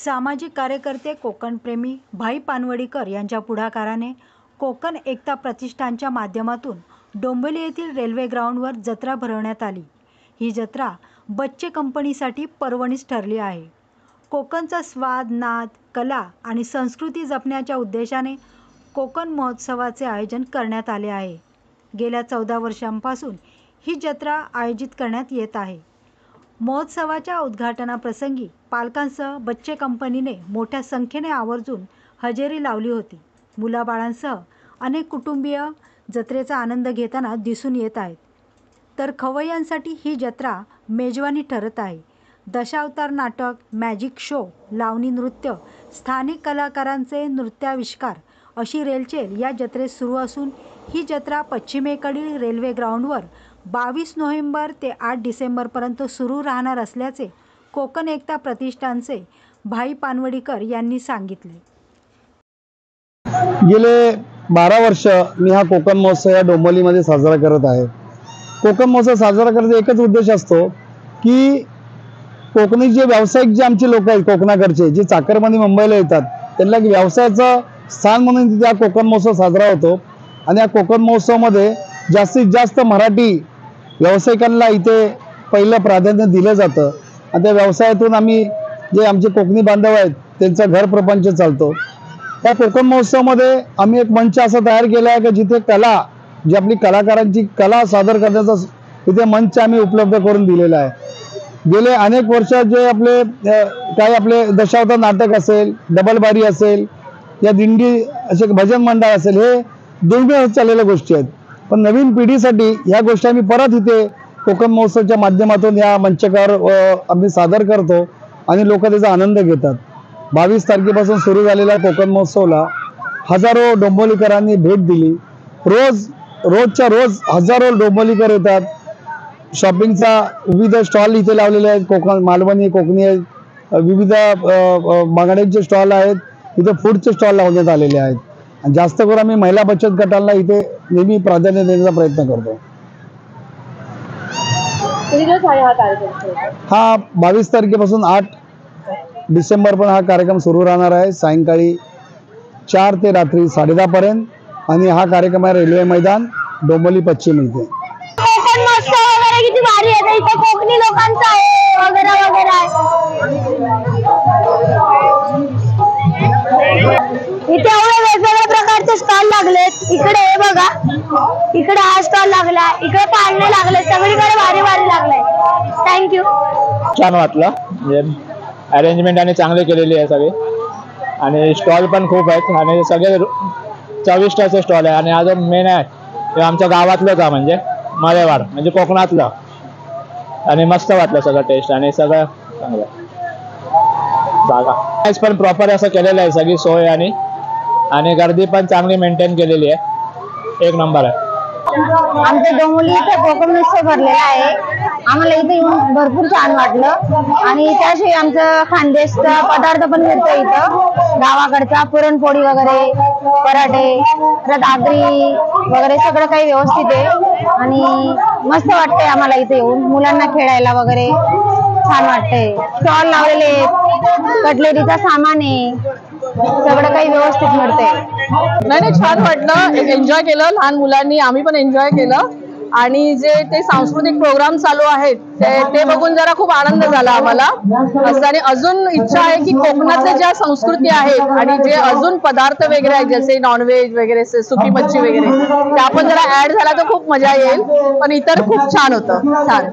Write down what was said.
सामाजिक कार्यकर्ते कोकणप्रेमी भाई पानवडीकर यांच्या पुढाकाराने कोकण एकता प्रतिष्ठानच्या माध्यमातून डोंबिवली येथील रेल्वे ग्राउंडवर जत्रा भरवण्यात आली। ही जत्रा बच्चे कंपनीसाठी पर्वणीच ठरली आहे। कोकणचा स्वाद, नाद, कला आणि संस्कृती जपण्याच्या उद्देशाने कोकण महोत्सवाचे आयोजन करण्यात आले आहे। गेल्या 14 वर्षांपासून ही जत्रा आयोजित करण्यात येत आहे। महोत्सवाच्या उद्घाटनाप्रसंगी पालकांसह बच्चे कंपनीने मोठ्या संख्येने आवर्जून हजेरी लावली होती। मुलाबाळांसह अनेक कुटुंबीय जत्रेचा आनंद घेताना दिसून येत आहेत। तर खवय्यांसाठी ही जत्रा मेजवानी ठरत आहे। दशावतार नाटक, मॅजिक शो, लावणी नृत्य, स्थानिक कलाकारांचे नृत्याविष्कार अशी रेलचेल या जत्रेत सुरू असून ही जत्रा पश्चिमेकडील रेल्वे ग्राउंडवर 22 नोव्हेंबर ते 8 डिसेंबरपर्यंत सुरू राहणार असल्याचे कोकण एकता प्रतिष्ठानचे भाई पानवडीकर यांनी सांगितले। गेले 12 वर्ष मी हा कोकण महोत्सव या डोंबिवलीमध्ये साजरा करत आहे। कोकण महोत्सव साजरा करण्याचा एकच उद्देश असतो की कोकणी जे व्यावसायिक जे आमचे लोक आहेत, कोकणाकडचे जे चाकरमानी मुंबईला येतात, त्यांना व्यवसायाचं स्थान म्हणून तिथे हा कोकण महोत्सव साजरा होतो। आणि या कोकण महोत्सवामध्ये जास्तीत जास्त मराठी व्यावसायिकांना इथे पहिलं प्राधान्य दिलं जातं। आणि त्या व्यवसायातून आम्ही जे आमचे कोकणी बांधव आहेत त्यांचा घर प्रपंच चालतो। त्या कोकण महोत्सवामध्ये आम्ही एक मंच असा तयार केला आहे की जिथे कला, जी आपली कलाकारांची कला सादर करण्याचा तिथे मंच आम्ही उपलब्ध करून दिलेला आहे। गेले अनेक वर्ष जे आपले दशावतार नाटक असेल, डबलबारी असेल, या दिंडी असे भजन मंडळ असेल, हे दुर्मिळ चाललेल्या गोष्टी आहेत। पण नवीन पिढीसाठी ह्या गोष्टी आम्ही परत इथे कोकण महोत्सवाच्या माध्यमातून या मंचकावर आम्ही सादर करतो आणि लोक त्याचा आनंद घेतात। 22 तारखेपासून सुरू झालेल्या कोकण महोत्सवाला हजारो डोंबिवलीकरांनी भेट दिली। रोजच्या रोज हजारो डोंबिवलीकर येतात। शॉपिंगचा विविध स्टॉल इथे लावलेले आहेत। कोकण मालवणी, कोकणी विविध बांगड्यांचे स्टॉल आहेत। इथे फूडचे स्टॉल लावण्यात आलेले आहेत। आणि जास्त करून आम्ही महिला बचत गटांना इथे नेहमी प्राधान्य देण्याचा प्रयत्न करतो। हा 22 तारखेपासून 8 डिसेंबर पण हा कार्यक्रम सुरू राहणार आहे। सायंकाळी 4 ते रात्री 10:30 पर्यंत। आणि हा कार्यक्रम आहे रेल्वे मैदान डोंबिवली पश्चिम इथे। कोकण महोत्सव वगैरे किती भारी आहे। इथे कोकणी लोकांचा आहे वगैरे वगैरे इथे एवढे वेगवेगळ्या प्रकारचे स्टॉल लागलेत। इकडे हे बघा, इकडे हा स्टॉल लागला, इकडे पाळणे लागले, सगळीकडे भारी भारी लागले। थँक्यू। छान वाटलं, म्हणजे अरेंजमेंट आणि चांगले केलेली आहे सगळे। आणि स्टॉल पण खूप आहेत आणि सगळे 24 असे स्टॉल आहे। आणि अजून मेन आहे ते आमच्या गावातलंच आहे, म्हणजे मळेवाड, म्हणजे कोकणातलं। आणि मस्त वाटलं सगळं टेस्ट आणि सगळं चांगलं। जागा पण प्रॉपर असं केलेलं आहे, सगळी सोय आणि गर्दी पण चांगली मेंटेन केलेली आहे। एक नंबर आहे। आमच्या डोंबिवली इथे कोकण महोत्सव भरलेला आहे। आम्हाला इथे येऊन भरपूर छान वाटलं। आणि त्याशिवाय आमचं खानदेशचा पदार्थ पण मिळतो इथं, गावाकडचा पुरणपोळी वगैरे, पराठे, परत आगरी वगैरे सगळं काही व्यवस्थित आहे। आणि मस्त वाटतंय आम्हाला इथे येऊन, मुलांना खेळायला वगैरे छान वाटतंय। स्टॉल लावलेले, कटलेरीचा सामान आहे, सगळं काही व्यवस्थित मिळतंय। नाही, छान वाटलं, एन्जॉय केलं लहान मुलांनी, आम्ही पण एन्जॉय केलं। आणि जे ते सांस्कृतिक प्रोग्राम चालू आहेत ते बघून जरा खूप आनंद झाला आम्हाला। आणि अजून इच्छा आहे की कोकणातल्या ज्या संस्कृती आहेत आणि जे अजून पदार्थ वगैरे आहेत, जसे नॉनव्हेज वगैरे, सुकी मच्छी वगैरे, त्या पण जरा ऍड झाला तर खूप मजा येईल। पण इतर खूप छान होतं, छान।